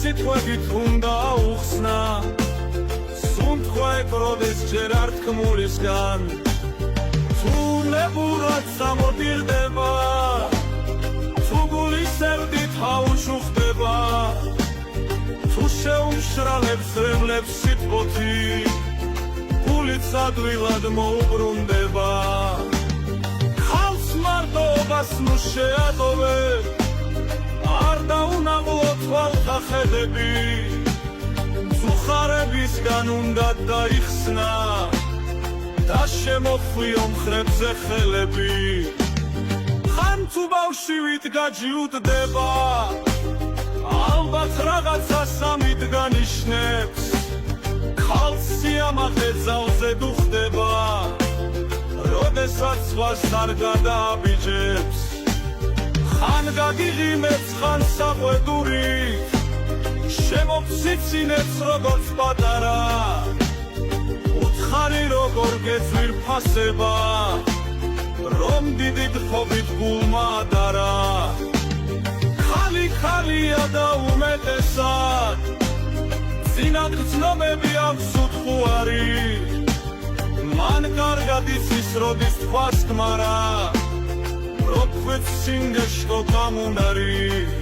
სიტყვებით უნდა უხსნა სუნთქვა ეკროდეს ჯერ არ თქმულისგან თუ ნებურად სამოდირდება თუ გულის სევდით აუშუხდება თუ შეუმშრალებს ზრემლებს სიტყვოთი გულიც ადვილად მოუბრუნდება ხალხს მარტოობას ნუ შეატოვე არ დაუნაღლო თვალთა ხედები ხარებისგან უნდა დაიხსნა და შემოხვიო მხრებზე ხელები ხან თუ ბავშვით გაჯიუტდება ალბათ რაღაცა სამით განიშნებს ხალხს სიამაყე ძალზე დუხდება როდესაც ზღვას არ გადააბიჯებს ხან გაგიღიმებს ხან საყვედურით შემოფსიცინებს როგორც პატარა უთხარი როგორ გეძვირფასება რომ დიდი გთხოვით გულმა ადარა ხალია და უმეტესად წინათ გრძნობები აქვს უთხუარი მან კარგად იცის როდის თქვას გმარა რო ქვეთ სინგეშტო გამუნარი